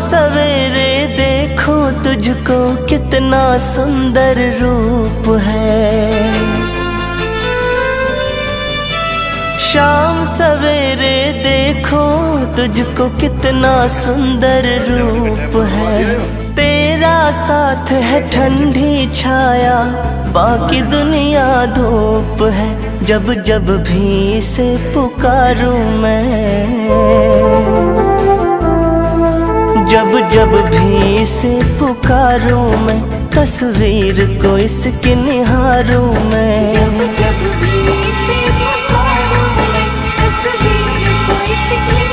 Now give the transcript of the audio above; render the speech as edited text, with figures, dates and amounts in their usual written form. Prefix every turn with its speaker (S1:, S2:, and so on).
S1: सवेरे देखो तुझको कितना सुंदर रूप है। शाम सवेरे देखो तुझको कितना सुंदर रूप है। तेरा साथ है ठंडी छाया, बाकी दुनिया धूप है। जब जब भी इसे पुकारूं मैं, जब जब भी इसे पुकारूं मैं, तस्वीर को इसकी निहारूं मैं।
S2: जब जब भी इसे पुकारूं मैं, तस्वीर को इसकी